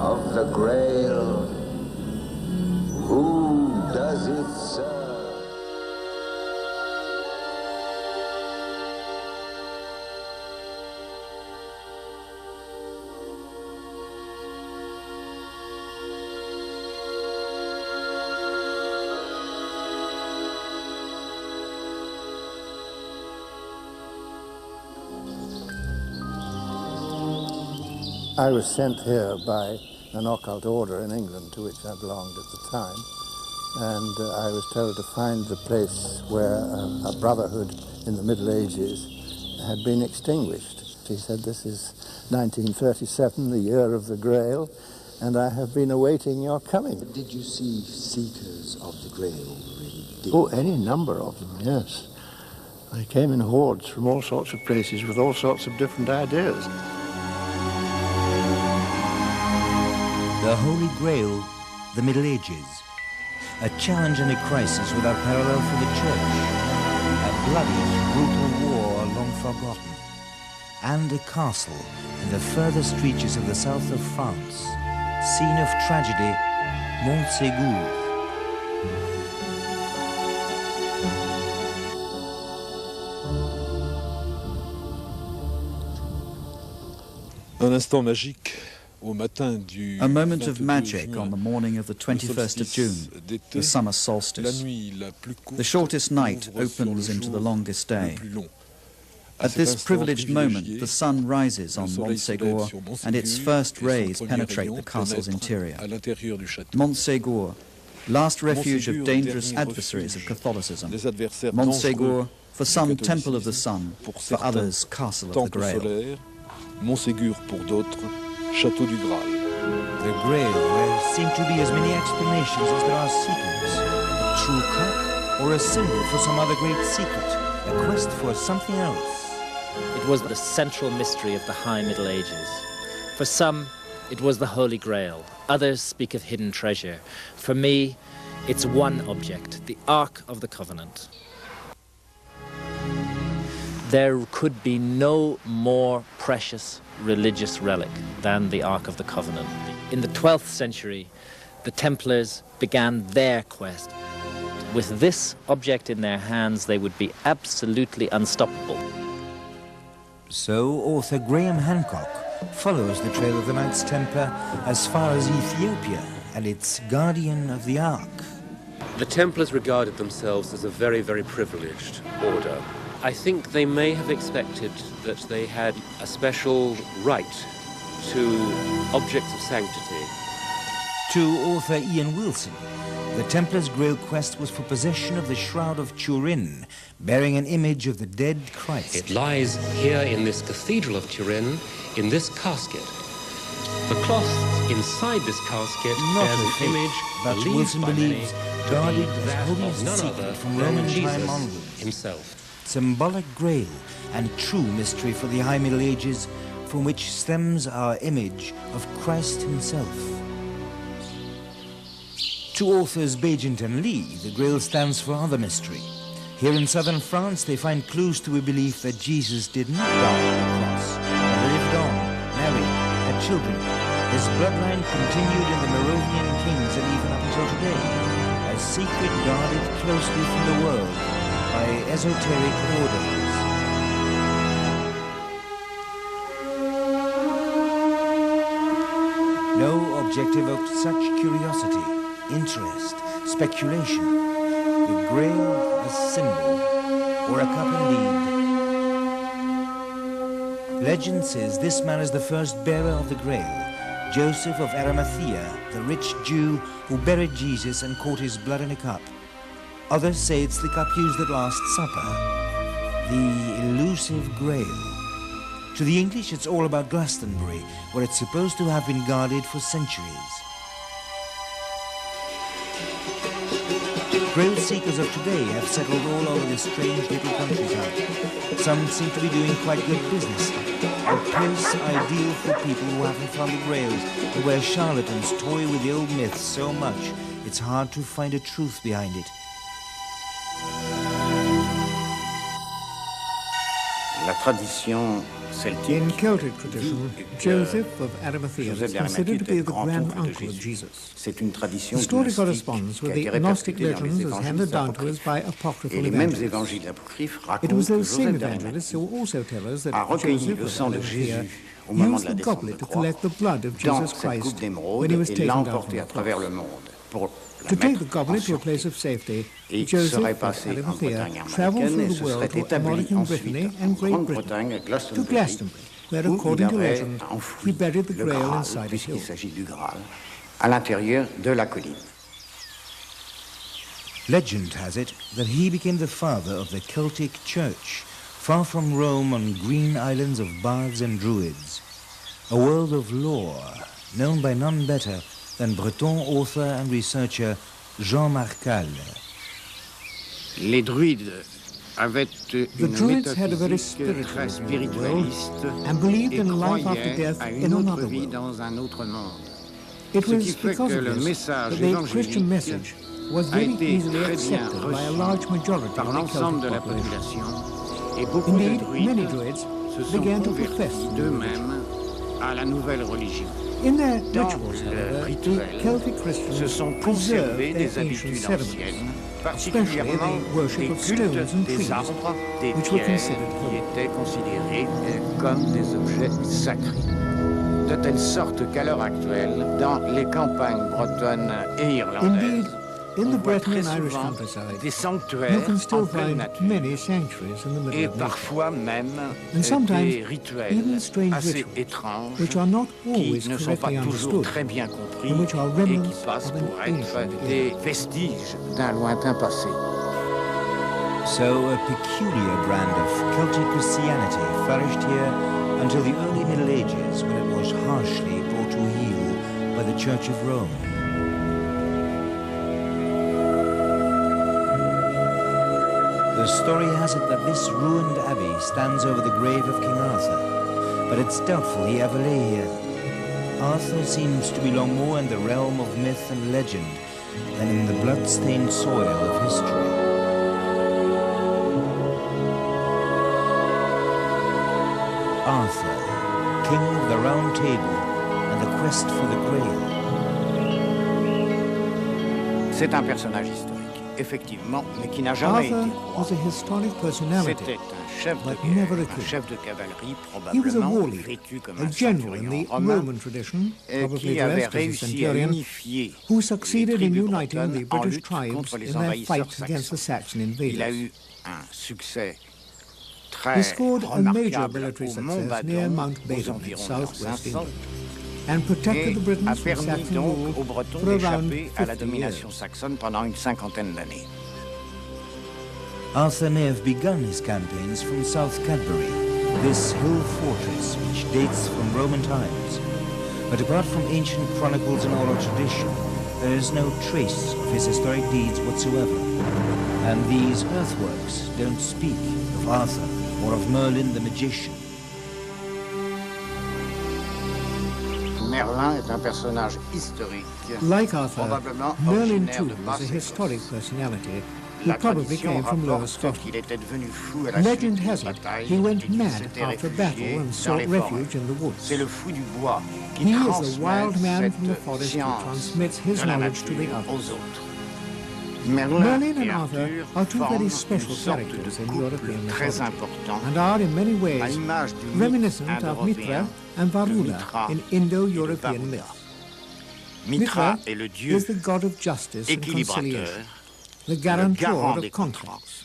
of the GRAAL. Who does it serve? I was sent here by an occult order in England to which I belonged at the time, and I was told to find the place where a brotherhood in the Middle Ages had been extinguished. He said, "This is 1937, the year of the GRAAL, and I have been awaiting your coming." Did you see seekers of the GRAAL really? Oh, any number of them, yes. They came in hordes from all sorts of places with all sorts of different ideas. The Holy Grail, the Middle Ages. A challenge and a crisis without parallel for the Church. A bloody, brutal war long forgotten. And a castle in the furthest reaches of the south of France. Scene of tragedy, Montségur. Un instant magique. A moment of magic on the morning of the 21st of June, the summer solstice. The shortest night opens into the longest day. At this privileged moment, the sun rises on Montségur, and its first rays penetrate the castle's interior. Montségur, last refuge of dangerous adversaries of Catholicism. Montségur, for some temple of the sun, for others castle of the GRAAL. Montségur pour d'autres, Château du Graal. The GRAAL, where seem to be as many explanations as there are seekers. A true cup or a symbol for some other great secret, a quest for something else. It was the central mystery of the High Middle Ages. For some, it was the Holy Grail. Others speak of hidden treasure. For me, it's one object, the Ark of the Covenant. There could be no more precious religious relic than the Ark of the Covenant. In the 12th century, the Templars began their quest. With this object in their hands, they would be absolutely unstoppable. So author Graham Hancock follows the trail of the Knights Templar as far as Ethiopia and its guardian of the Ark. The Templars regarded themselves as a very, very privileged order. I think they may have expected that they had a special right to objects of sanctity. To author Ian Wilson, the Templars' Grail quest was for possession of the Shroud of Turin, bearing an image of the dead Christ. It lies here in this Cathedral of Turin, in this casket. The cloth inside this casket bears an image but believed Wilson by believes many guarded to be as that holiest of none secret other from than Roman time Jesus onwards. himself. Symbolic Grail and true mystery for the High Middle Ages, from which stems our image of Christ himself. To authors Bagent and Lee, the Grail stands for other mystery. Here in southern France, they find clues to a belief that Jesus did not die on the cross, but lived on, married, had children. His bloodline continued in the Merovingian kings and even up until today, a secret guarded closely from the world by esoteric orders. No object evoked such curiosity, interest, speculation. The Grail a symbol, or a cup indeed. Legend says this man is the first bearer of the Grail, Joseph of Arimathea, the rich Jew who buried Jesus and caught his blood in a cup. Others say it's the cup used at Last Supper, the elusive Grail. To the English, it's all about Glastonbury, where it's supposed to have been guarded for centuries. Grail seekers of today have settled all over this strange little countryside. Some seem to be doing quite good business. A place ideal for people who haven't found the Grails, and where charlatans toy with the old myths so much, it's hard to find a truth behind it. La tradition celtique In Celtic tradition, Joseph of Arimathea is considered to be the grand-uncle of Jesus. C'est une tradition The story gnostique corresponds qui with a the été Gnostic répercutée dans les legends as handed évangiles down to us apocryphes. by Et apocryphal les mêmes evangelists. évangiles apocryphes It racontent was que those same Joseph d'Arimathie evangelists who also tell us a that recueilli Joseph le of sang de Arimathea Jésus au moment used de la the descente goblet de to croix collect the blood of dans Jesus cette Christ coupe when d'émeraude he was et taken down from l'emporter à the travers cross. le monde pour la To take mettre the goblet en to a sûreté. place of safety, Et Joseph serait of passé en Arimathea Bretagne travelled armoricaine et through se the world serait to établi Armorican Brittany ensuite and en Great Britain, Grande-Bretagne à to Glastonbury, Glastonbury, where, où il according to aurait legend, he enfoui buried the le Grail Graal, inside a puisqu'il hill. s'agit du Graal, à l'intérieur de la colline. Legend has it that he became the father of the Celtic Church, far from Rome on green islands of bards and druids. A world of lore, known by none better than Breton author and researcher Jean Marcal. Les druides avaient The une Druids had a very métaphysique très spiritual view of the world spiritualiste and believed et in life after croyaient death à in une autre another vie world. dans un autre monde. It Ce qui was fait because que of le this message that the Christian évangélique message was a very été easily très bien accepted by a reçu large majority par of the l'ensemble de Celtic la population. population et beaucoup de Indeed, many druides Druids se sont began to profess convertis the religion. d'eux-mêmes à la nouvelle religion. In their Dans rituals, le however, the rituel, Celtic se Christians sont preserved conservées their des ancient habitudes ceremonies, anciennes, especially particulièrement the worship des of stones cultes and des trees, arbres, des which were pierres considered qui holy. étaient considérés comme des objets sacrés. De telle sorte qu'à l'heure actuelle, dans les campagnes bretonnes et irlandaises, Indeed, in on the voit Breton très and Irish souvent countryside, des you sanctuaires can still en pleine find nature many sanctuaries in the middle et of nature, parfois même and sometimes des rituels even strange assez rituals, étranges which are not always qui ne sont pas correctly toujours understood, très bien compris and which are et qui remnants passent of an pour être ancient des era. vestiges d'un lointain passé. So a peculiar brand of Celtic Christianity flourished here until the early Middle Ages, when it was harshly brought to heel by the Church of Rome. The story has it that this ruined abbey stands over the grave of King Arthur, but it's doubtful he ever lay here. Arthur seems to belong more in the realm of myth and legend than in the blood-stained soil of history. Arthur, king of the Round Table and the quest for the Grail. C'est un personnage historique, effectivement, mais qui n'a jamais été Arthur roi. was a historic personality, C'était un chef de but never a guerre, un king. chef de cavalerie, He was a probablement war leader, vêtu comme a un general in centurion the romain, Roman tradition, probably qui avait dressed as a réussi à centurion, unifier who les succeeded in tribus uniting the bretonnes en British lutte tribes contre les in their envahisseurs fight against the saxons. Saxon Il a invaders. eu un succès He très scored a major remarquable military au success Mont near Badon, Mount aux Badon in environs de southwest 500, England, and protected et the a Britons from permis Saxon donc rule aux Bretons for around d'échapper à la 50 domination years. saxonne pendant une cinquantaine d'années. Arthur may have begun his campaigns from South Cadbury, this hill fortress which dates from Roman times. But apart from ancient chronicles and oral tradition, there is no trace of his historic deeds whatsoever. And these earthworks don't speak of Arthur or of Merlin the magician. Merlin est un personnage historique. Like Arthur, Probablement Merlin originaire too de was a Basse-Écosse. historic personality who La probably tradition came from Lower rapporte Scotland. qu'il était devenu fou à la Legend suite d'une has it bataille he went et qu'il mad s'était after réfugié battle and dans sought les forêts. refuge in the woods. C'est le fou du bois qui He is transmet a wild man from the cette forest who science transmits his de la knowledge to the nature others. aux autres. Merlin Merlin et and Arthur Arthur are two forment very une special sorte characters de in couple European très mythology, important, and are in many à ways l'image du mythe reminiscent of Mithra indo-européen and de Varuna Mithra in et de Indo-European Varuna. myth. Mithra est le dieu is the god of justice and équilibrateur, conciliation, the garant guarantor des of contracts.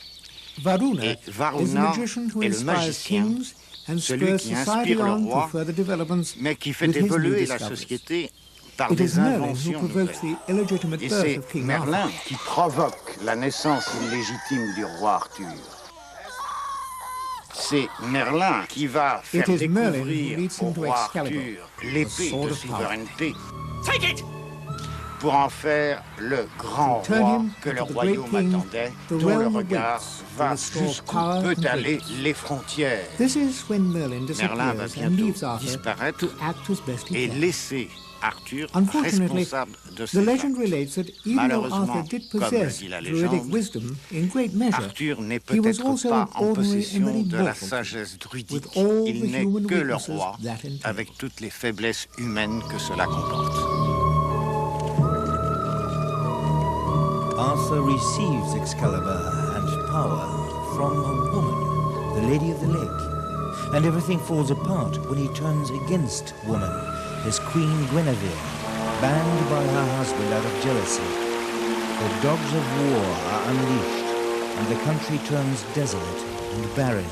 Varuna Et is Varuna the magician who est le inspires magicien, kings and celui spurs qui society inspire le on roi, to further developments mais qui fait with his new évoluer la discoveries. société par It des is Merlin who inventions provokes nouvelles. the illegitimate Et birth c'est of King Merlin Arthur. qui provoque la naissance illégitime du roi Arthur. C'est Merlin qui va faire It is Merlin who découvrir leads au him to roi Excalibur, Arthur l'épée the sword de of power. souveraineté. Take it! pour en faire le grand roi que le royaume attendait, dont le regard va jusqu'où peut aller les frontières. Merlin va bientôt disparaître et laisser Arthur responsable de ses actes. Malheureusement, comme le dit la légende, Arthur n'est peut-être pas en possession de la sagesse druidique. Il n'est que le roi, avec toutes les faiblesses humaines que cela comporte. Arthur receives Excalibur and power from a woman, the Lady of the Lake, and everything falls apart when he turns against woman, his Queen Guinevere, banned by her husband out of jealousy. The dogs of war are unleashed, and the country turns desolate and barren.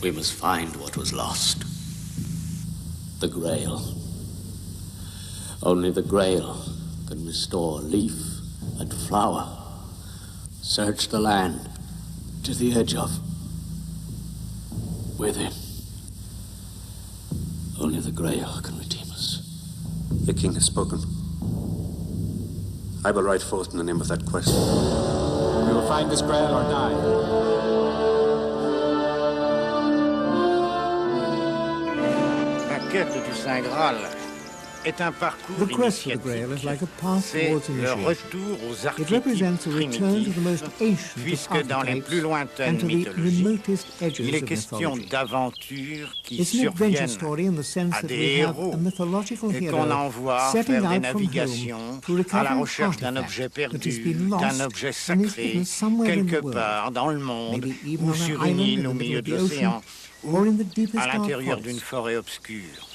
We must find what was lost. The Grail. Only the Grail can restore leaf and flower. Search the land to the edge of. Within. Only the Grail can redeem us. The king has spoken. I will ride forth in the name of that quest. We will find this Grail or die. La quête du Saint Graal est un parcours initiatique. C'est le retour aux archétypes primitifs, puisque dans les plus lointaines mythologies, il est question d'aventures qui surviennent à des héros et qu'on envoie faire des navigations à la recherche d'un objet perdu, d'un objet sacré, quelque part dans le monde, ou sur une île au milieu de l'océan, ou à l'intérieur d'une forêt obscure.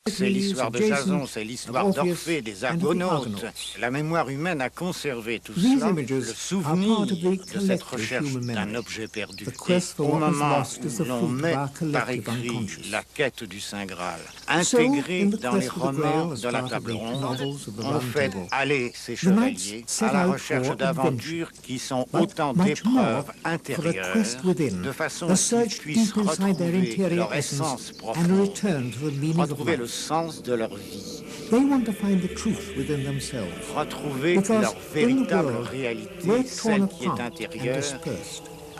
C'est l'histoire de Jason, c'est l'histoire d'Orphée, des Argonautes. La mémoire humaine a conservé tout cela, le souvenir de cette recherche d'un objet perdu. Et au moment où l'on met par écrit la quête du Saint Graal, intégrée dans les romans de la table ronde, on fait aller ces chevaliers à la recherche d'aventures qui sont autant d'épreuves intérieures, de façon qu'ils puissent retrouver leur essence profonde, retrouver le sens de leur vie, retrouver leur véritable réalité, celle qui est intérieure,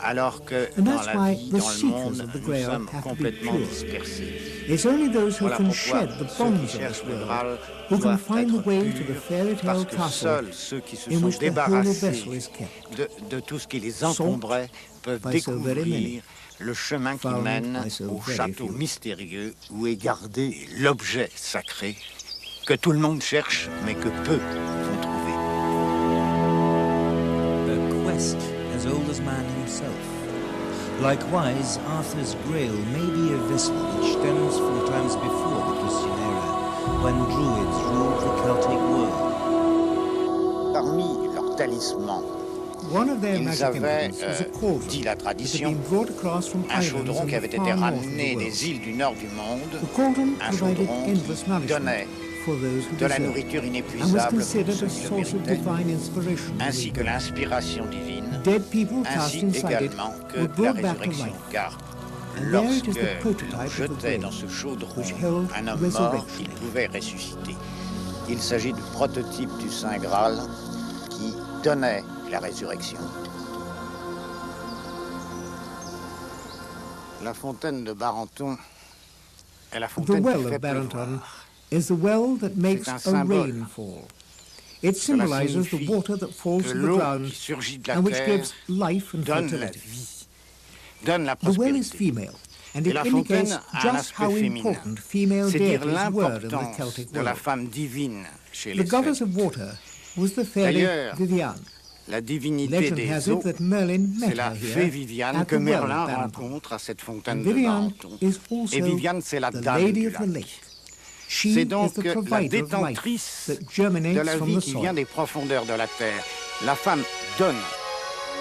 alors que dans la vie, dans le monde, nous sommes complètement dispersés. Voilà pourquoi ceux qui cherchent le Graal doivent être purs, parce que seuls ceux qui se sont débarrassés de tout ce qui les encombrait peuvent découvrir le chemin qui mène au château mystérieux où est gardé l'objet sacré que tout le monde cherche mais que peu vont trouver. A quest as old as man himself. Likewise, Arthur's Grail may be a vessel which stems from times before the Christian era, when Druids ruled the Celtic world. Parmi leurs talismans, ils avaient, dit la tradition, un chaudron qui avait été ramené des îles du nord du monde, un chaudron qui donnait de la nourriture inépuisable pour ceux qui le méritaient, ainsi que l'inspiration divine, ainsi également que la résurrection, car lorsque l'on jetait dans ce chaudron un homme mort, il pouvait ressusciter. Il s'agit du prototype du Saint Graal qui donnait la résurrection. La fontaine de Barenton est la fontaine qui fait pleuvoir. Is the well that makes a rainfall. It symbolizes the water that falls to the ground and which gives life and fertility. The well is female, and it indicates just how important female deities were in the Celtic world. The goddess of water was the fairy Viviane. La divinité des eaux, c'est la fée Viviane que Merlin rencontre à cette fontaine de Barenton. Et Viviane, c'est la dame du lac. C'est donc la détentrice de la vie qui vient des profondeurs de la terre. La femme donne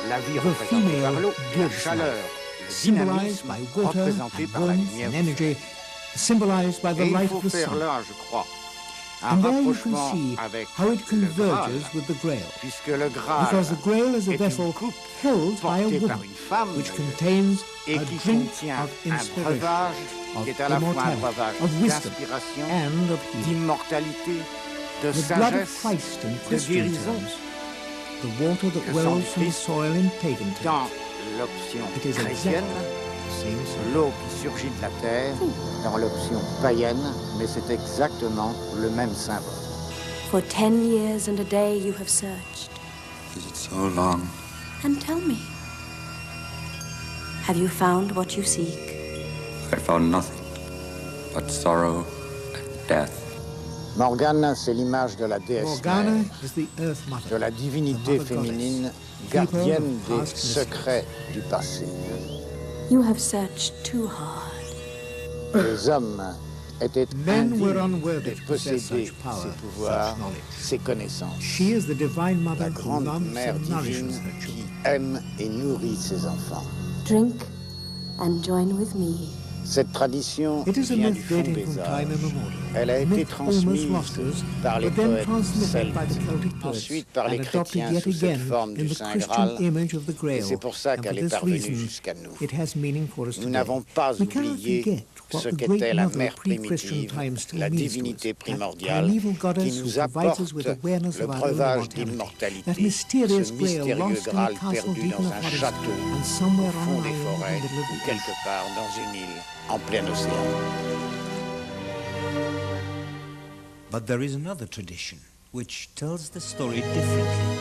la vie représentée par l'eau, la chaleur, le dynamisme représenté par la lumière. Et il faut faire là, je crois, And there you can see how it converges with the Grail, because the Grail is a vessel held by a woman, which contains a drink of inspiration, of immortality, of wisdom, and of healing. The blood of Christ in Christian terms, the water that wells from the soil in pagan terms. It is exactly the same symbol. L'eau qui surgit de la terre, dans l'option païenne, mais c'est exactement le même symbole. For 10 years and a day you have searched. Is it so long? And tell me, have you found what you seek? I found nothing but sorrow and death. Morgane, c'est l'image de la déesse Morgana mère, is the Earth Mother, de la divinité féminine, gardienne des secrets du passé. You have searched too hard. Les hommes étaient Men were indignes unworthy de to possess posséder such power, ses pouvoirs, such knowledge. ses connaissances. She is the divine mother La who grande loves mère and nourishes divine her qui children. aime et nourrit ses enfants. Drink and join with me. Cette tradition It is a vient du myth fond dating des from âges. time immemorial. Elle a A été myth almost transmise lost us, par les but then poètes transmitted by the celtes, Celtic poets ensuite par les and adopted chrétiens yet sous cette again forme in du the Saint Christian Graal. image of the Et Grail. c'est pour ça And for qu'elle est this parvenue reason, jusqu'à nous. it has meaning for us Nous today. n'avons pas We cannot oublié forget what ce the qu'était great la mother mère of pre-Christian primitive, times still la means to divinité us. That primordiale, primeval qui goddess who nous provides apporte us with awareness le of our own breuvage immortality. That d'immortalité, mysterious ce Grail mystérieux lost in Graal a castle perdu deep in dans the un forest château, and somewhere au on fond an des island forêts, in the middle of ou the quelque part dans une île en plein océan. But there is another tradition which tells the story differently.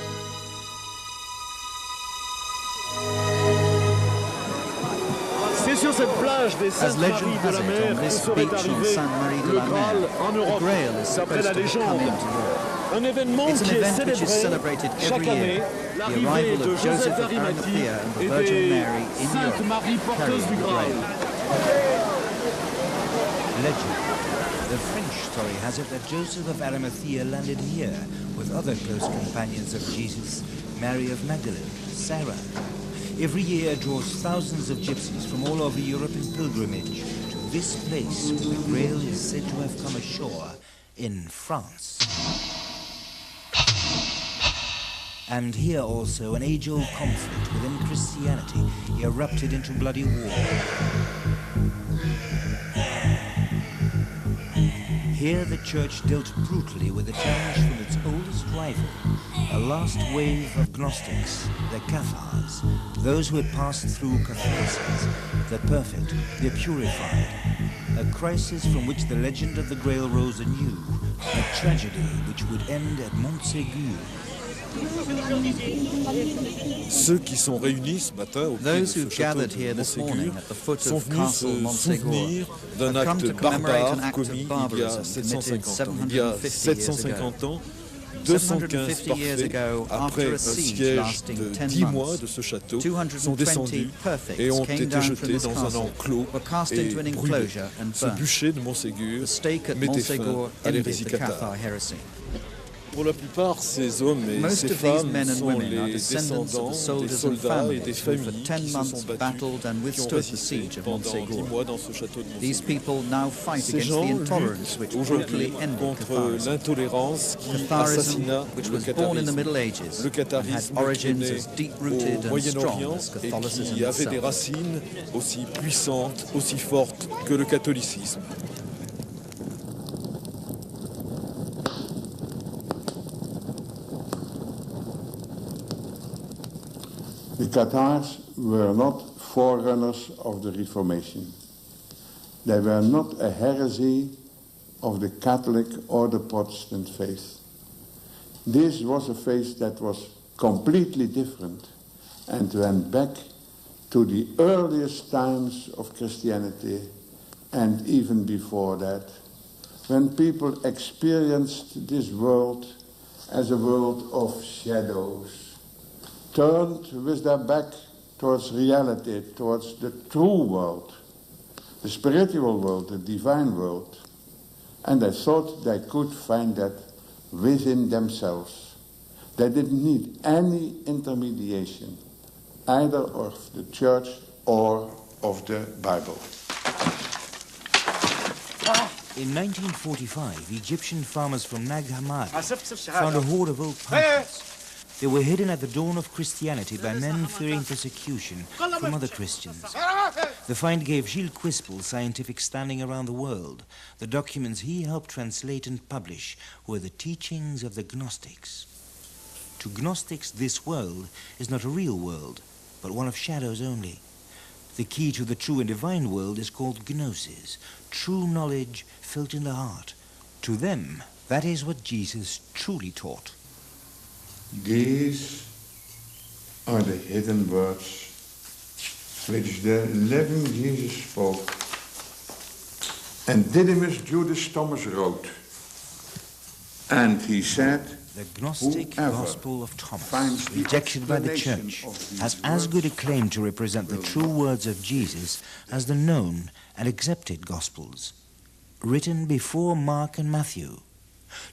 C'est sur cette plage des As legend Saintes-Maries de has la it, Mer on que this serait beach on arrivé Sainte-Marie de le la Graal Mer, en the Europe, Grail is d'après supposed la to have come légende. into Europe. Un événement It's an qui est event which is célébré celebrated chaque every année, year, the l'arrivée arrival de of Joseph Joseph of d'Arimathie Arimathea and the et Virgin des Mary in Saintes Europe, Marie porteuses du carrying the Graal. Grail. Legend. The French story has it that Joseph of Arimathea landed here with other close companions of Jesus, Mary of Magdalene, Sarah. Every year draws thousands of gypsies from all over Europe in pilgrimage to this place where the Grail is said to have come ashore in France. And here also an age-old conflict within Christianity erupted into bloody war. Here the church dealt brutally with a challenge from its oldest rival, a last wave of Gnostics, the Cathars, those who had passed through Catholicism, the perfect, the purified, a crisis from which the legend of the Grail rose anew, a tragedy which would end at Montségur. Ceux qui sont réunis ce matin au pied de ce château de Montségur sont venus se souvenir d'un acte barbare commis il y a 750 ans, 215 parfaits, après un siège de 10 mois de ce château, sont descendus et ont été jetés dans un enclos et brûlés. Ce bûcher de Montségur mettait fin à l'hérésie cathare. Pour la plupart, ces hommes et ces femmes sont les descendants des soldats et des familles qui se sont battus, qui ont résisté pendant 10 mois dans ce château de Montségur. Ces gens luttent aujourd'hui contre l'intolérance qui assassina le catharisme qui est né au Moyen-Orient et qui avait des racines aussi puissantes, aussi fortes que le catholicisme. The Cathars were not forerunners of the Reformation. They were not a heresy of the Catholic or the Protestant faith. This was a faith that was completely different and went back to the earliest times of Christianity and even before that, when people experienced this world as a world of shadows, turned with their back towards reality, towards the true world, the spiritual world, the divine world. And they thought they could find that within themselves. They didn't need any intermediation, either of the church or of the Bible. In 1945, Egyptian farmers from Nag Hammadi found a hoard of old pumpkins. They were hidden at the dawn of Christianity by men fearing persecution from other Christians. The find gave Gilles Quispel scientific standing around the world. The documents he helped translate and publish were the teachings of the Gnostics. To Gnostics, this world is not a real world, but one of shadows only. The key to the true and divine world is called gnosis, true knowledge felt in the heart. To them, that is what Jesus truly taught. These are the hidden words which the living Jesus spoke. And Didymus Judas Thomas wrote. And he said, the Gnostic Gospel of Thomas, rejected by the Church, has as good a claim to represent the true words of Jesus as the known and accepted Gospels. Written before Mark and Matthew,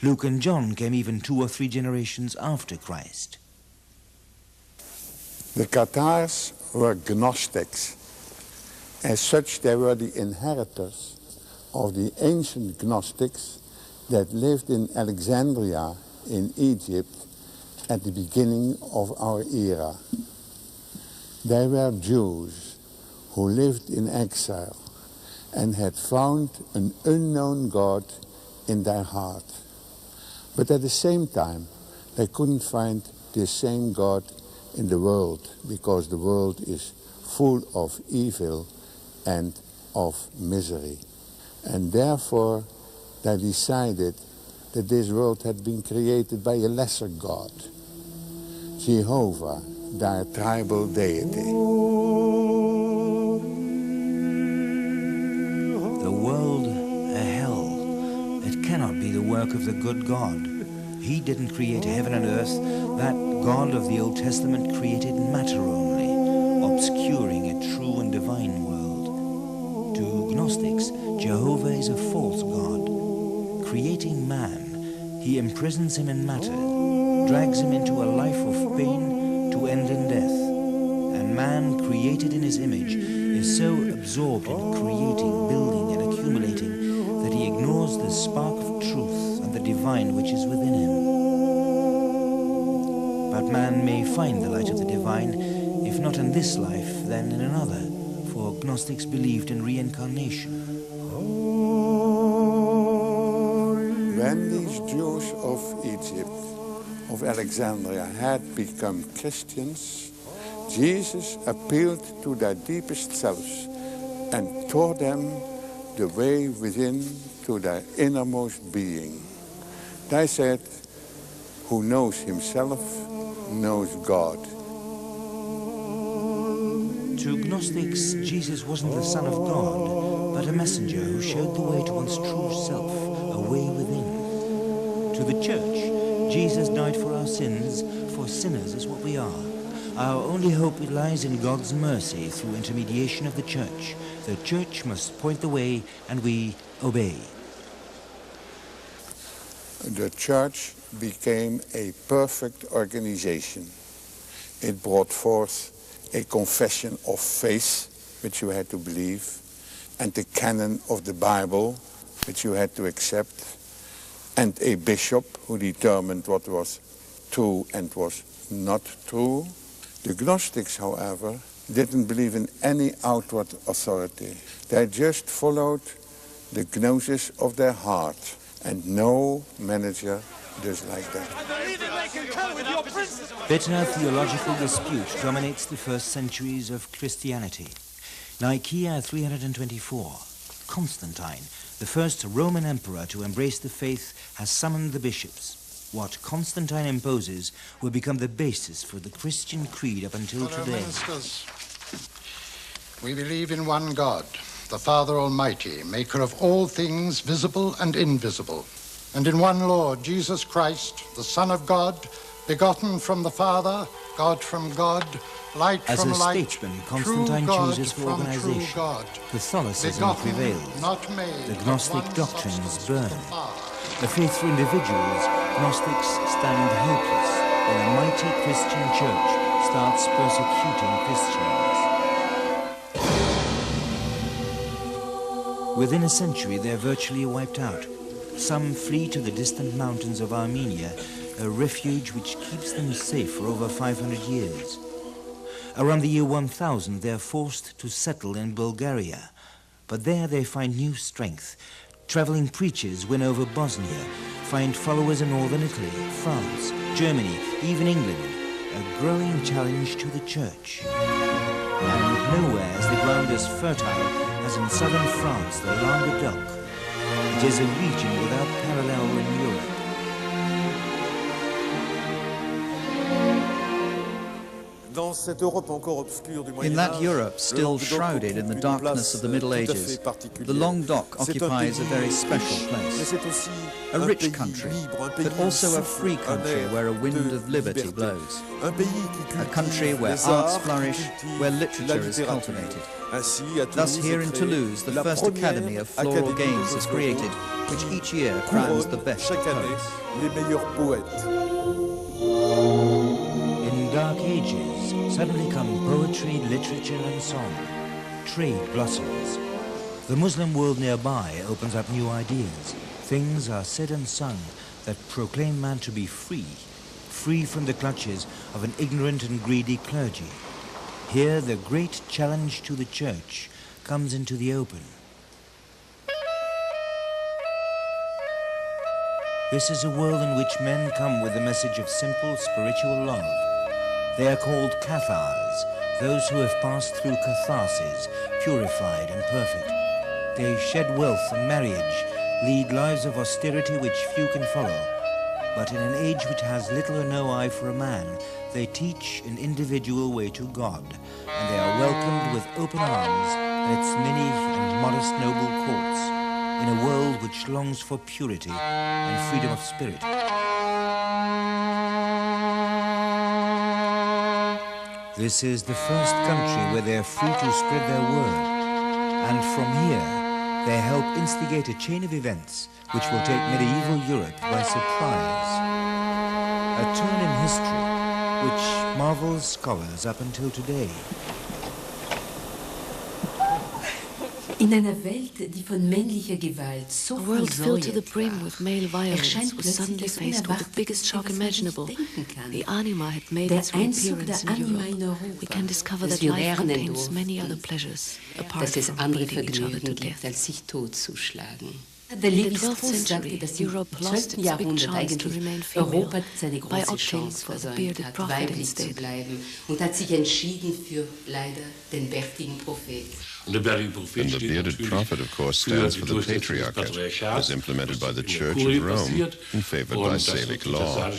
Luke and John came even 2 or 3 generations after Christ. The Cathars were Gnostics. As such, they were the inheritors of the ancient Gnostics that lived in Alexandria in Egypt at the beginning of our era. They were Jews who lived in exile and had found an unknown God in their heart. But at the same time, they couldn't find the same God in the world, because the world is full of evil and of misery. And therefore, they decided that this world had been created by a lesser God, Jehovah, their tribal deity. The world, a hell, it cannot be the work of the good God. He didn't create heaven and earth. That God of the Old Testament created matter only, obscuring a true and divine world. To Gnostics, Jehovah is a false God. Creating man, he imprisons him in matter, drags him into a life of pain to end in death. And man, created in his image, is so absorbed in creating, building, and accumulating that he ignores the spark of truth and the divine which is within him. But man may find the light of the divine, if not in this life, then in another, for Gnostics believed in reincarnation. When these Jews of Egypt, of Alexandria, had become Christians, Jesus appealed to their deepest selves and taught them the way within to their innermost being. They said, who knows himself knows God. To Gnostics, Jesus wasn't the Son of God, but a messenger who showed the way to one's true self, a way within. To the Church, Jesus died for our sins, for sinners is what we are. Our only hope lies in God's mercy through intermediation of the Church. The Church must point the way, and we obey. The Church became a perfect organization. It brought forth a confession of faith, which you had to believe, and the canon of the Bible, which you had to accept, and a bishop who determined what was true and was not true. The Gnostics, however, didn't believe in any outward authority. They just followed the gnosis of their heart, and no manager does like that. Bitter theological dispute dominates the first centuries of Christianity. Nicaea 324, Constantine, the first Roman emperor to embrace the faith, has summoned the bishops. What Constantine imposes will become the basis for the Christian creed up until today. Ministers, we believe in one God, the Father Almighty, maker of all things visible and invisible, and in one Lord, Jesus Christ, the Son of God, begotten from the Father, God from God, light As from a light, statesman, Constantine chooses for organization. Catholicism prevails. The Gnostic doctrine is burned. The faithful individuals, Gnostics, stand helpless when a mighty Christian church starts persecuting Christians. Within a century, they're virtually wiped out. Some flee to the distant mountains of Armenia, a refuge which keeps them safe for over 500 years. Around the year 1000, they're forced to settle in Bulgaria. But there they find new strength. Traveling preachers win over Bosnia, find followers in northern Italy, France, Germany, even England. A growing challenge to the church. And nowhere is the ground as fertile as in southern France, the Languedoc. It is a region without parallel in Europe. In that Europe still shrouded in the darkness of the Middle Ages, the Languedoc occupies a very special place. A rich country, but also a free country where a wind of liberty blows. A country where arts flourish, where literature is cultivated. Thus here in Toulouse, the first Academy of Floral Games is created, which each year crowns the best poets. In dark ages, suddenly come poetry, literature and song. Trade blossoms. The Muslim world nearby opens up new ideas. Things are said and sung that proclaim man to be free, free from the clutches of an ignorant and greedy clergy. Here the great challenge to the church comes into the open. This is a world in which men come with a message of simple spiritual love. They are called Cathars, those who have passed through catharsis, purified and perfect. They shed wealth and marriage, lead lives of austerity which few can follow. But in an age which has little or no eye for a man, they teach an individual way to God, and they are welcomed with open arms in its many and modest noble courts, in a world which longs for purity and freedom of spirit. This is the first country where they are free to spread their word, and from here they help instigate a chain of events which will take medieval Europe by surprise. A turn in history which marvels scholars up until today. In einer Welt, die von männlicher Gewalt so a world filled to the brim with male violence was suddenly faced with the biggest shock imaginable. The anima had made its reappearance in Europe. We can discover that life contains many other pleasures, apart from bleeding each other to death. In the 12th century, Europe lost its big chance to remain female by opting for the bearded prophet instead. And the bearded prophet, of course, stands for the patriarchate, as implemented by the Church of Rome and favored by Salic law.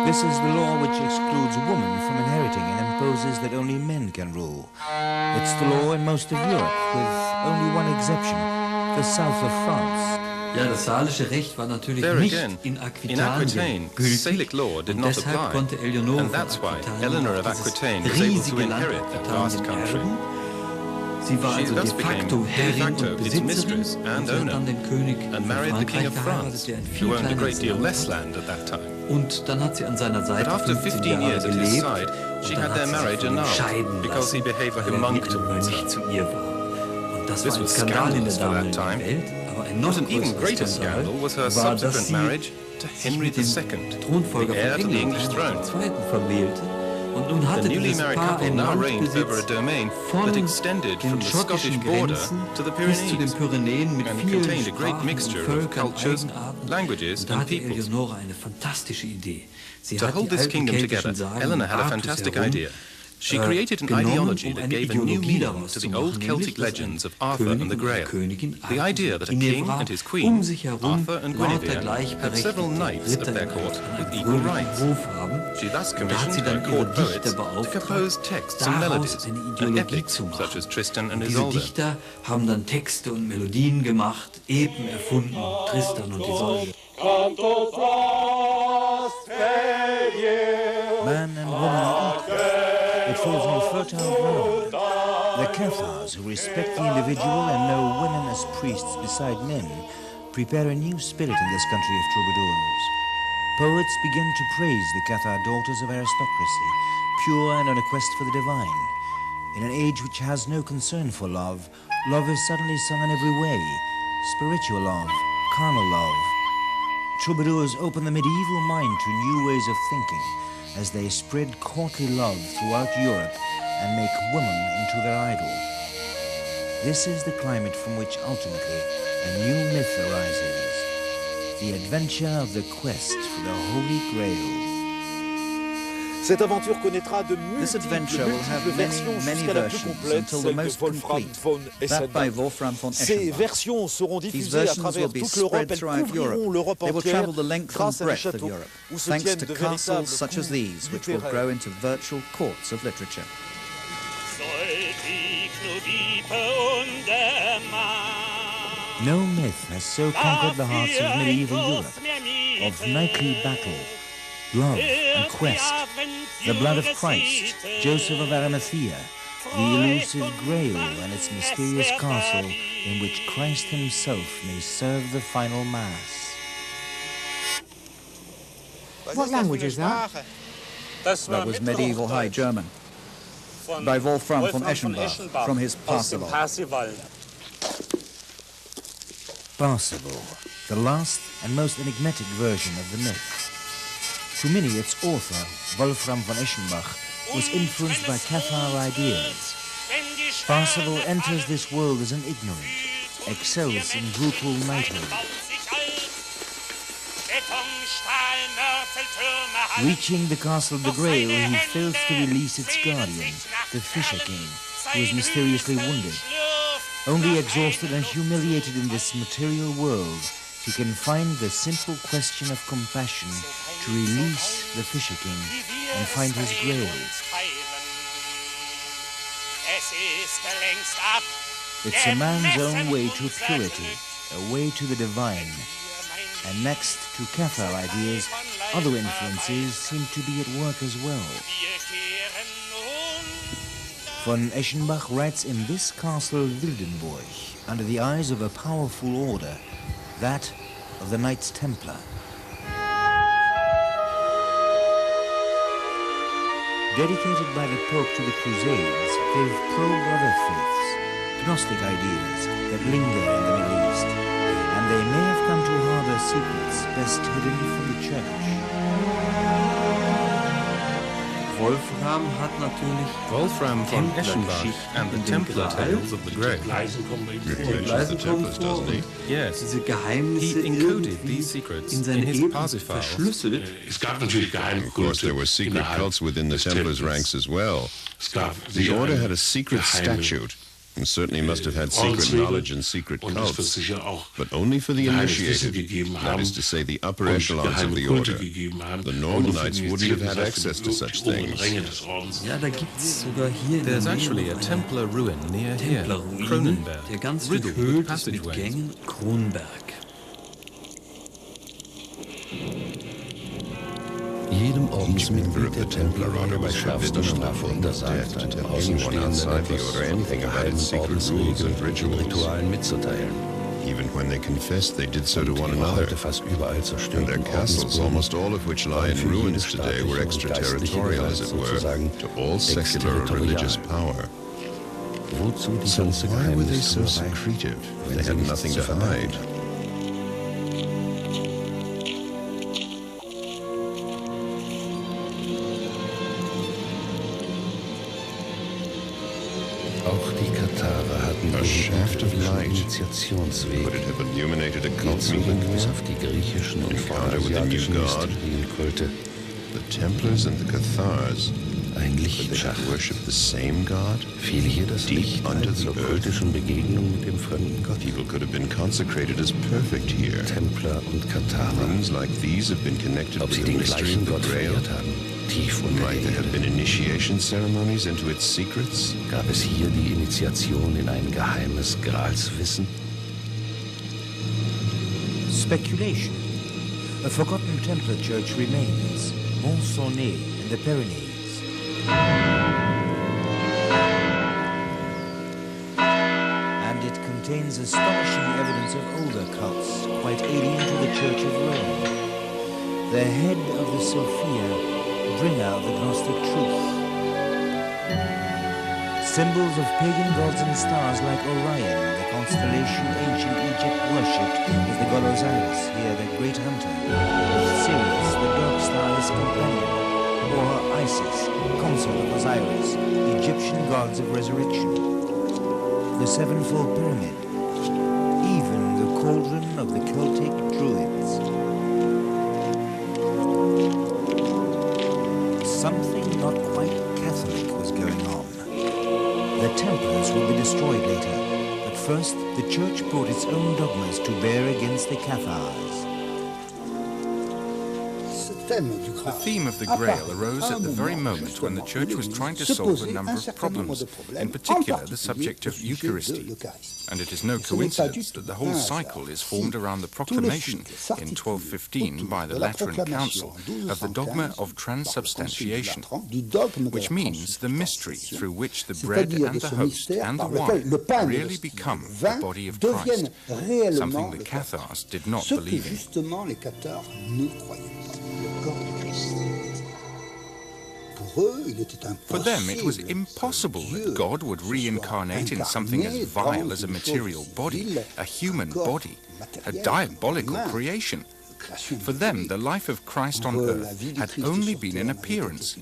This is the law which excludes women from inheriting and imposes that only men can rule. It's the law in most of Europe, with only one exception, the south of France. Ja, das salische Recht war natürlich nicht in Aquitanien gültig und deshalb konnte Eleonore von Aquitanien dieses riesige Land Aquitanien erben. Sie war also de facto Herrin und Besitzerin und hat dann den König von Frankreich geheiratet, der ein viel kleines Land hatte. Und dann hat sie an seiner Seite 15 Jahre gelebt und dann hat sie sich scheiden lassen, weil er nicht zu ihr war. Und das war ein Skandal in der damaligen Welt. Not an even greater scandal was her subsequent marriage to Henry II, the heir to the English throne. The newly married couple now reigned over a domain that extended from the Scottish border to the Pyrenees and contained a great mixture of cultures, languages and peoples. To hold this kingdom together, Eleanor had a fantastic idea. She created an ideology that gave a new meaning to the old Celtic legends of Arthur and the Grail. The idea that a king and his queen, Arthur and Guinevere, had several knights at their court with equal rights. She thus commissioned her court poets to compose texts and melodies, and epics such as Tristan and Isolde. Diese Dichter haben dann Texte und Melodien gemacht, Epen erfunden, Tristan und Isolde. Man and woman equal. It falls on fertile ground. The Cathars, who respect the individual and know women as priests beside men, prepare a new spirit in this country of troubadours. Poets begin to praise the Cathar daughters of aristocracy, pure and on a quest for the divine. In an age which has no concern for love, love is suddenly sung in every way. Spiritual love, carnal love. Troubadours open the medieval mind to new ways of thinking as they spread courtly love throughout Europe and make woman into their idol. This is the climate from which ultimately a new myth arises. The adventure of the quest for the Holy Grail. Cette aventure connaîtra de This adventure will have many versions until the most complete, that by Wolfram von Ces Eschenbach. versions seront These diffusées à versions will travers be toute l'Europe. spread Elles throughout couvriront Europe. l'Europe They will entière travel the length and grâce à des breadth of châteaux Europe, où se thanks tiennent to de castles véritables such as these, which will littéraires. grow into virtual courts of literature. No myth has so conquered the hearts of medieval Europe, of knightly battle, love and quest, the blood of Christ, Joseph of Arimathea, the elusive Grail and its mysterious castle in which Christ himself may serve the final Mass. What language is that? That was medieval High German, by Wolfram von Eschenbach, from his Parzival. Parzival, the last and most enigmatic version of the myth. To many, its author, Wolfram von Eschenbach, was influenced by Cathar ideas. Parzival enters this world as an ignorant, excels in brutal knighthood. Reaching the castle of the Grail, he fails to release its guardian, the Fisher King, who is mysteriously wounded. Only exhausted and humiliated in this material world, he can find the simple question of compassion to release the Fisher King and find his Grail. It's a man's own way to purity, a way to the divine. And next to Cathar ideas, other influences seem to be at work as well. Von Eschenbach writes in this castle Wildenburg, under the eyes of a powerful order, that of the Knights Templar. Dedicated by the Pope to the Crusades, they've pro-brother faiths, Gnostic ideas that linger in the Middle East, and they may have come to harbor secrets best hidden from the Church. Wolfram von Eschenbach and the Templar tales of the Grail. He mentions the Templars, doesn't he? Yes, he encoded these secrets in his Parsifal. Of course, there were secret cults within the Templars' ranks as well. The order had a secret statute, and certainly must have had secret knowledge and secret cults, but only for the initiated, that is to say, the upper echelons of the order. The normal knights wouldn't have had access to such things. There's actually a Templar ruin near here, Kronenberg, riddled with passageways. Each member of the Templar order was schärfster Strafe untersagt, einem Außenstehenden or anything about its secret rules and rituals. Even when they confessed, they did so to one another. And their castles, almost all of which lie in ruins today, were extraterritorial, as it were, to all secular or religious power. So why were they so secretive if they had nothing to hide? A shaft of light. Would it have illuminated a cult meeting? An encounter with a new god? The Templars and the Cathars. Could they have worshipped the same god? Deep under the earth? People could have been consecrated as perfect here. Rooms like these have been connected to the mystery of the Grail. Might there have been initiation ceremonies into its secrets? Gab es hier die Initiation in ein geheimes Graalswissen? Speculation. A forgotten Templar church remains, Mont-Saulnay in the Pyrenees. And it contains astonishing evidence of older cults, quite alien to the Church of Rome. The head of the Sophia, bringer of the Gnostic truth. Symbols of pagan gods and stars like Orion, the constellation ancient Egypt worshipped, is the god Osiris, here the great hunter, with Sirius, the dark star, his companion, or Isis, consort of Osiris, Egyptian gods of resurrection. The sevenfold pyramid, even the cauldron of the Celtic Druids. Something not quite Catholic was going on. The Templars would be destroyed later, but first the Church brought its own dogmas to bear against the Cathars. The theme of the Grail arose at the very moment when the Church was trying to solve a number of problems, in particular the subject of Eucharisty. And it is no coincidence that the whole cycle is formed around the proclamation in 1215 by the Lateran Council of the dogma of transubstantiation, which means the mystery through which the bread and the host and the wine really become the body of Christ, something the Cathars did not believe in. For them, it was impossible that God would reincarnate in something as vile as a material body, a human body, a diabolical creation. For them, the life of Christ on earth had only been an appearance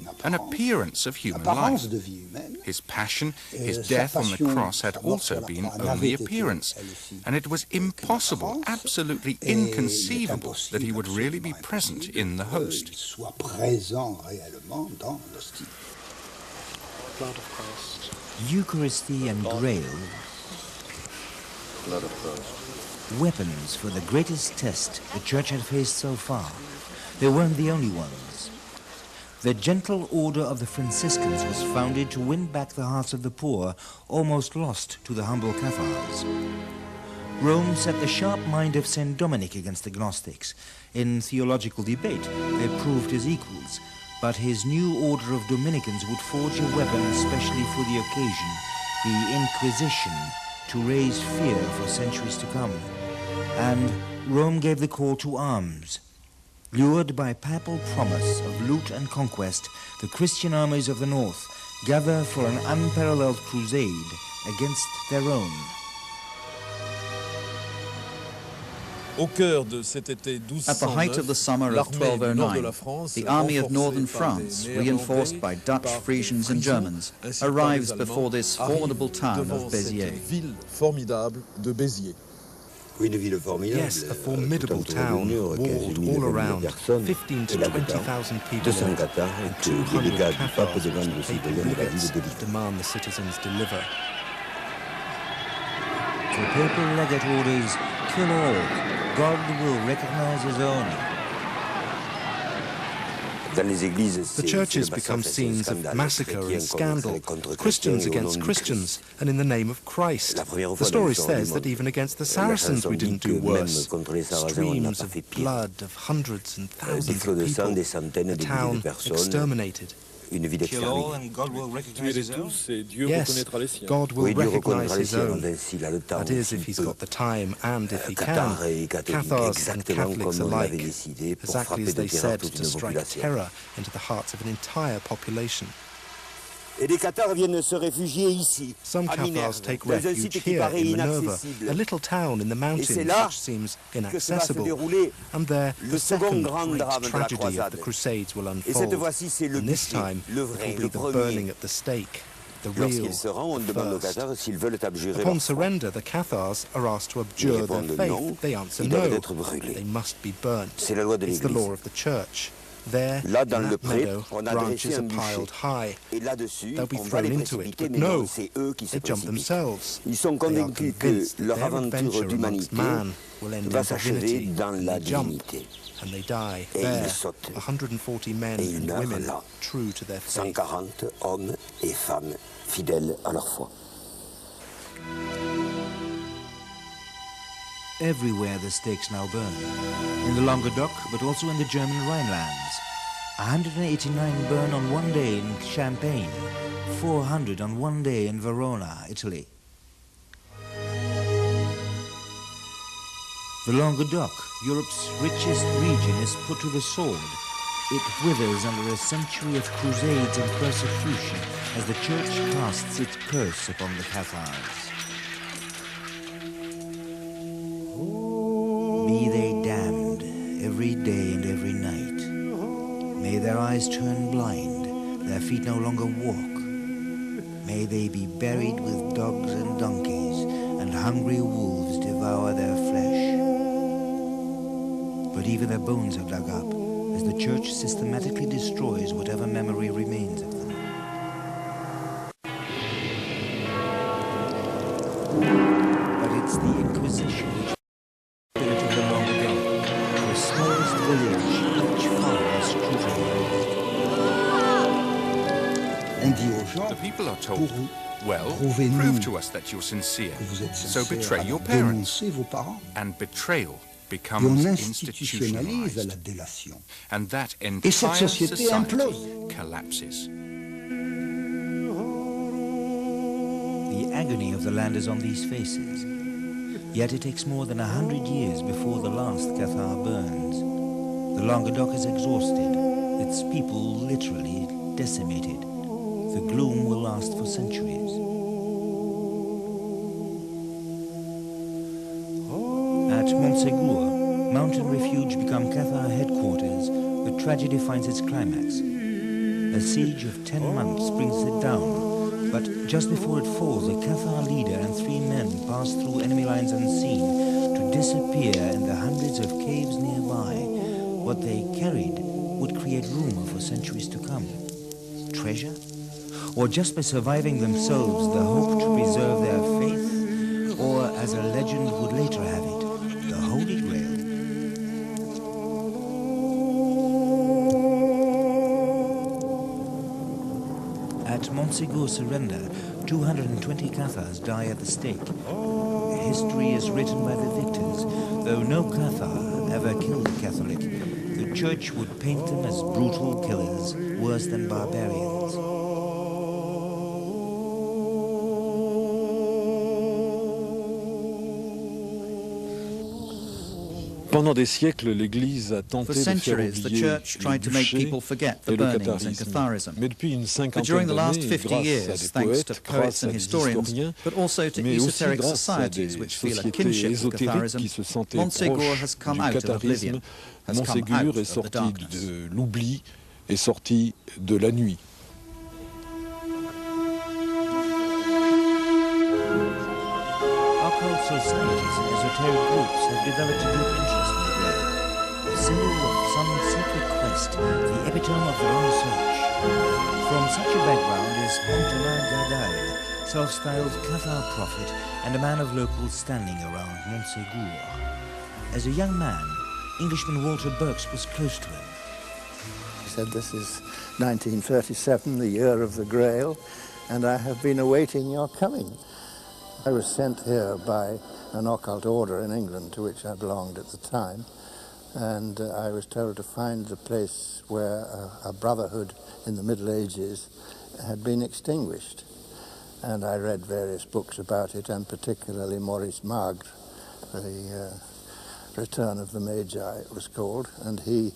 of human life. His passion, his death on the cross had also been only appearance, and it was impossible, absolutely inconceivable, that he would really be present in the host. Blood of Christ. Eucharisty and Grail, Blood of Christ. Weapons for the greatest test the Church had faced so far. They weren't the only ones. The Gentle Order of the Franciscans was founded to win back the hearts of the poor, almost lost to the humble Cathars. Rome set the sharp mind of St. Dominic against the Gnostics. In theological debate, they proved his equals, but his new order of Dominicans would forge a weapon specially for the occasion, the Inquisition, to raise fear for centuries to come. And Rome gave the call to arms. Lured by papal promise of loot and conquest, the Christian armies of the north gather for an unparalleled crusade against their own. At the height of the summer of 1209, the army of northern France, reinforced by Dutch, Frisians and Germans, arrives before this formidable town of Béziers. Yes, a formidable town, walled all around, 15 to 20,000 people, and 200 Cathars papal legates demand the citizens deliver. The papal legate orders, kill all. God will recognize his own. The churches become scenes of massacre and scandal, Christians against Christians, and in the name of Christ. The story says that even against the Saracens we didn't do worse. Streams of blood of hundreds and thousands of people, the town exterminated. Kill all and God will recognize his own? Yes, God will recognize his own. That is, if he's got the time and if he can. Cathars and Catholics alike, exactly as they said, to strike terror into the hearts of an entire population. Some Cathars take refuge here in Minerva, a little town in the mountains which seems inaccessible. And there, the second great tragedy of the Crusades will unfold. And this time, it will be the burning at the stake, the real first. Upon surrender, the Cathars are asked to abjure their faith. They answer no. They must be burnt. It's the law of the Church. There, in that meadow, branches are piled high. They'll be thrown into it, but no, they jump themselves. They are convinced that their adventure amongst man will end in divinity, and they jump, and they die there, 140 men and women, true to their faith. Everywhere the stakes now burn. In the Languedoc, but also in the German Rhinelands. 189 burn on one day in Champagne, 400 on one day in Verona, Italy. The Languedoc, Europe's richest region, is put to the sword. it withers under a century of crusades and persecution as the Church casts its curse upon the Cathars. Be they damned every day and every night. May their eyes turn blind, their feet no longer walk. May they be buried with dogs and donkeys, and hungry wolves devour their flesh. But even their bones are dug up, as the Church systematically destroys whatever memory remains of them. But it's the Inquisition which spirit of the long ago, the smallest village, each farm is scrutinized. The people are told, well, prove to us that you're sincere, so betray your parents. And betrayal becomes institutionalized. And that entire society collapses. The agony of the land is on these faces. Yet it takes more than 100 years before the last Cathar burns. The Languedoc is exhausted, its people literally decimated. The gloom will last for centuries. At Montségur, mountain refuge become Cathar headquarters, the tragedy finds its climax. A siege of 10 months brings it down, but just before it falls, a Cathar leader and 3 men pass through enemy lines unseen to disappear in the hundreds of caves nearby. What they carried would create rumor for centuries to come. Treasure? Or just by surviving themselves, the hope to preserve their faith? Or, as a legend would later have it, the Holy Grail? At Montségur's surrender, 220 Cathars die at the stake. History is written by the victors, though no Cathar ever killed a Catholic. The Church would paint them as brutal killers, worse than barbarians. Pendant des siècles, l'Église a tenté de faire oublier the Church tried to make people forget the burnings and Catharism. Mais depuis une But cinquantaine during the last d'années, 50 grâce years, à des thanks poètes, to poets grâce à and des historians, historiens, but also to mais aussi esoteric grâce à societies des which feel a sociétés kinship with ésotériques Catharism, qui se sentaient Montségur proches has come du out of catharisme, oblivion, has come Montségur out est of the sorti darkness. de l'oubli, est sorti de la nuit. Occult societies and esoteric groups have developed a deep interest in the Grail, a symbol of some secret quest, the epitome of their own search. From such a background is Antonin Gradal, self-styled Cathar prophet and a man of local standing around Montségur. As a young man, Englishman Walter Berks was close to him. He said, "This is 1937, the year of the Grail, and I have been awaiting your coming." I was sent here by an occult order in England to which I belonged at the time, and I was told to find the place where a brotherhood in the Middle Ages had been extinguished. And I read various books about it, and particularly Maurice Magre, the Return of the Magi it was called, and he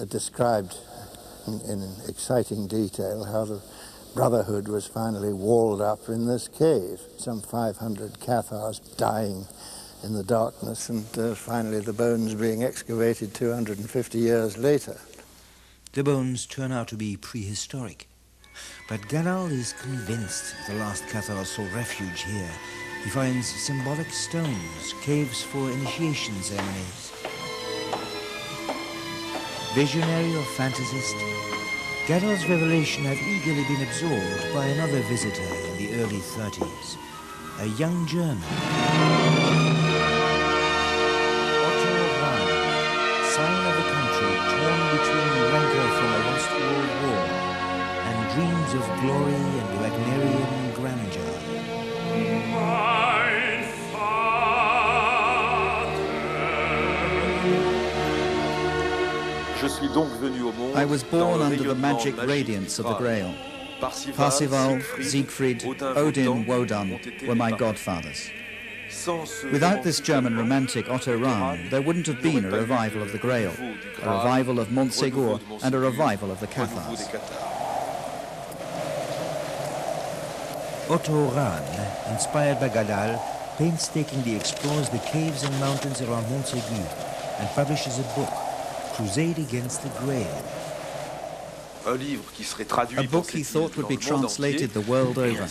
described in exciting detail how the Brotherhood was finally walled up in this cave. Some 500 Cathars dying in the darkness, and finally the bones being excavated 250 years later. The bones turn out to be prehistoric, but Gradal is convinced the last Cathar sought refuge here. He finds symbolic stones, caves for initiation ceremonies. Visionary or fantasist, Gradal's revelation had eagerly been absorbed by another visitor in the early 30s, a young German. Otto Rahn, sign of a country torn between rancor from a lost world war and dreams of glory and Wagnerian grandeur. I was born under the magic radiance of the Grail. Parzival, Siegfried, Odin, Wodan were my godfathers. Without this German romantic Otto Rahn, there wouldn't have been a revival of the Grail, a revival of Montségur, and a revival of the Cathars. Otto Rahn, inspired by GRAAL, painstakingly explores the caves and mountains around Montségur and publishes a book, Crusade Against the Grail. A book he thought would be translated the world over.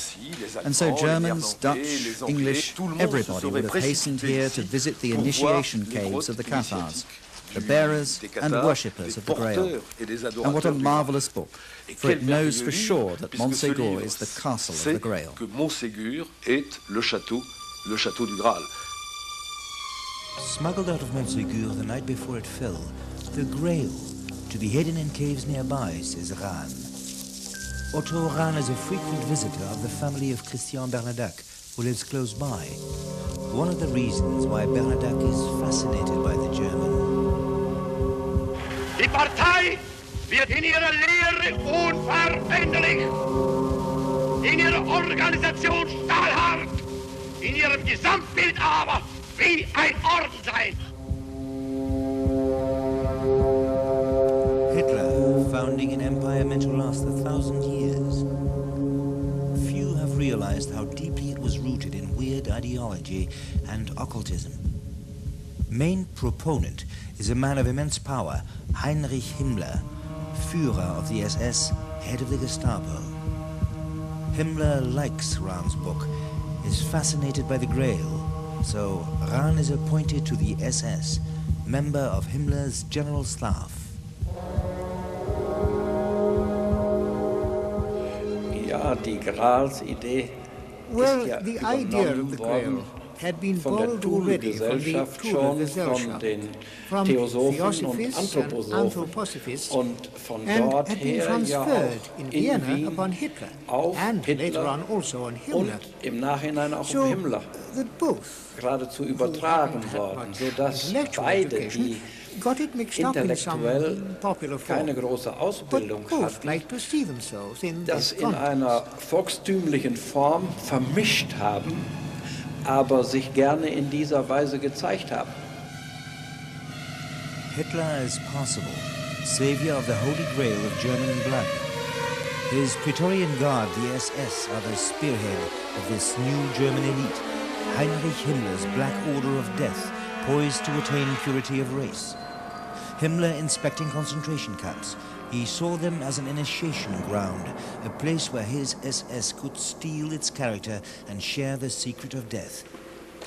And so Germans, Dutch, English, everybody would have hastened here to visit the initiation caves of the Cathars, the bearers and worshippers of the Grail. And what a marvelous book, for it knows for sure that Montségur is the castle of the Grail. Smuggled out of Montségur the night before it fell, the Grail, to be hidden in caves nearby, says Rahn. Otto Rahn is a frequent visitor of the family of Christian Bernadac, who lives close by. One of the reasons why Bernadac is fascinated by the German. Die Partei wird in ihrer Lehre unveränderlich, in ihrer Organisation stahlhart, in ihrem Gesamtbild aber wie ein Orden sein. Hitler, founding an empire meant to last 1,000 years. Few have realized how deeply it was rooted in weird ideology and occultism. Main proponent is a man of immense power, Heinrich Himmler, Führer of the SS, head of the Gestapo. Himmler likes Rahn's book, is fascinated by the Grail, so Rahn is appointed to the SS, member of Himmler's general staff. Well, the idea of the Grail had been borrowed already from the Thule-Gesellschaft, from Theosophists and Anthroposophists, and had been transferred in Vienna upon Hitler, and later on also on Himmler. So that both geradezu übertragen worden, sodass beide, die got it mixed up in some popular form, keine große Ausbildung hatten, like to see themselves in das this in einer volkstümlichen Form vermischt haben, aber sich gerne in dieser Weise gezeigt haben. Hitler is possible, savior of the Holy Grail of German blood. His Praetorian Guard, the SS, are the spearhead of this new German elite, Heinrich Himmler's Black Order of Death, poised to attain purity of race. Himmler inspecting concentration camps, he saw them as an initiation ground, a place where his SS could steal its character and share the secret of death.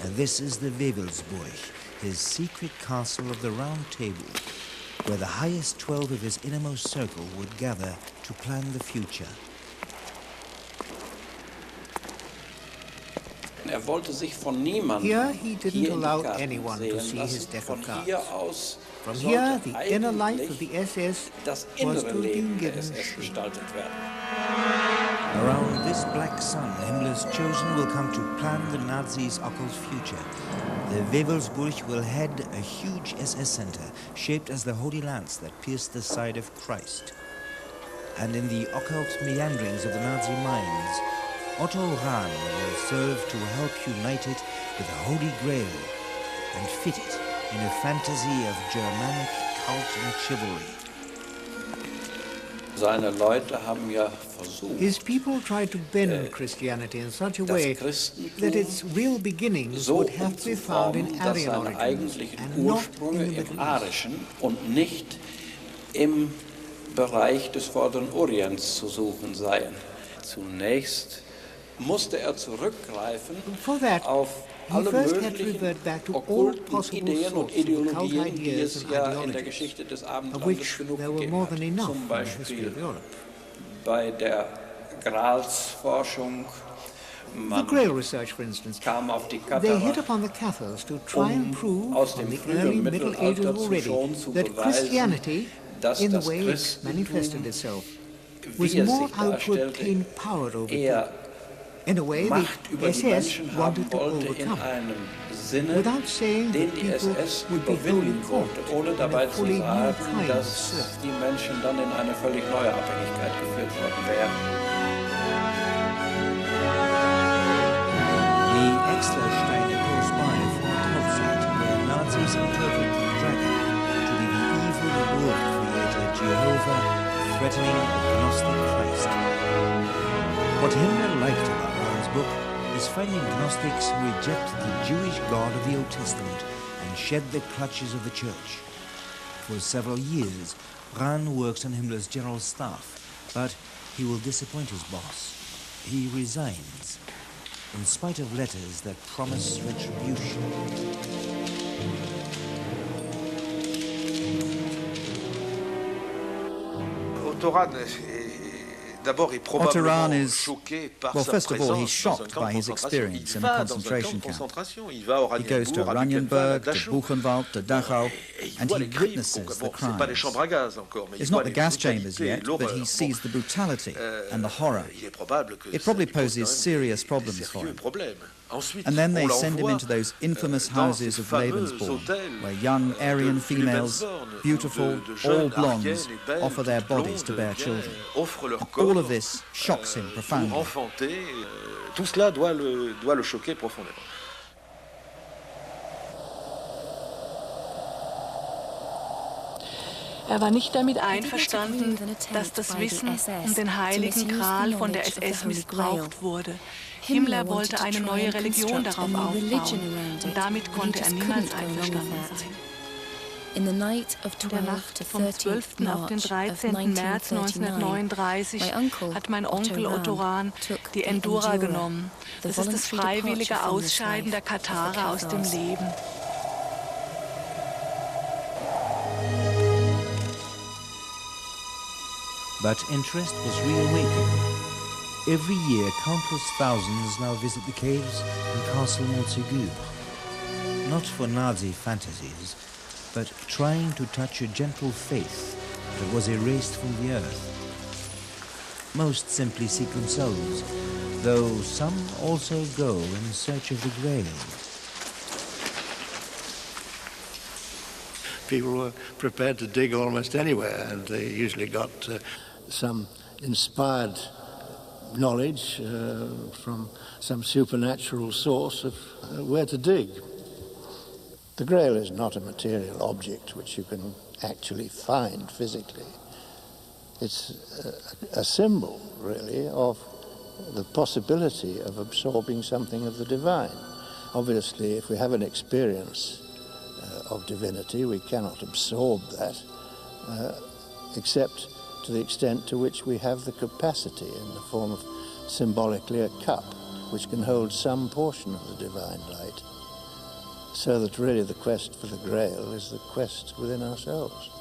And this is the Wewelsburg, his secret castle of the Round Table, where the highest 12 of his innermost circle would gather to plan the future. Wollte sich von niemandem here he didn't allow anyone to see his deck of cards. From here, the inner life of the SS was to be given shape. Around this black sun, Himmler's chosen will come to plan the Nazis' occult future. The Wewelsburg will head a huge SS center, shaped as the Holy Lance that pierced the side of Christ. And in the occult meanderings of the Nazi minds, Otto Rahn will serve to help unite it with the Holy Grail and fit it in a fantasy of Germanic cult and chivalry. Seine Leute haben ja versucht, his people tried to bend Christianity in such a way that its real beginnings would have to be found in Aryan origins and not in the Middle East. Und nicht im Bereich des Vorderen Orients zu suchen seien. Zunächst musste zurückgreifen auf alle möglichen okkulten Ideen und Ideologien, die es ja in der Geschichte des Abendlandes genug gegeben hat. Zum Beispiel bei der GRAAL-Forschung. The Grail research, for instance, they hit upon the Cathars to try and prove from the early Middle Ages already that Christianity, in the way it manifested itself, was more out to obtain power over people. In a way, the SS wanted to overcome, without saying that people would be holding court ohne in dabei a zu fully new sagen, kind of dass service. die Menschen dann in eine völlig neue Abhängigkeit geführt worden wären. The Exlersteiner finding Gnostics who reject the Jewish God of the Old Testament and shed the clutches of the Church. For several years, Brahn works on Himmler's general staff, but he will disappoint his boss. He resigns, in spite of letters that promise retribution. Otto Rahn is, well, first of all, he's shocked by his experience in a concentration camp. He goes to Oranienburg, to Buchenwald, to Dachau, and he witnesses the crimes. It's not the gas chambers yet, but he sees the brutality and the horror. It probably poses serious problems for him. And then they send him into those infamous houses of Lebensborn, where young Aryan females, beautiful, all blondes, offer their bodies to bear children. And all of this shocks him profoundly. Tout cela doit le choquer profondément. War nicht damit einverstanden, dass das Wissen den Heiligen Gral von der SS missbraucht wurde. Himmler wollte eine neue Religion darauf aufbauen und damit konnte niemals einverstanden sein. In der Nacht vom 12. auf den 13. März 1939 hat mein Onkel Otto Rahn die Endura genommen. Das ist das freiwillige Ausscheiden der Katharer aus dem Leben. But interest was reawakened. Every year, countless thousands now visit the caves in Castle Montségur, not for Nazi fantasies, but trying to touch a gentle faith that was erased from the earth. Most simply seek themselves, though some also go in search of the Grail. People were prepared to dig almost anywhere, and they usually got some inspired knowledge from some supernatural source of where to dig. The Grail is not a material object which you can actually find physically. It's a symbol, really, of the possibility of absorbing something of the divine. Obviously, if we have an experience of divinity, we cannot absorb that, except to the extent to which we have the capacity in the form of symbolically a cup which can hold some portion of the divine light, so that really the quest for the Grail is the quest within ourselves.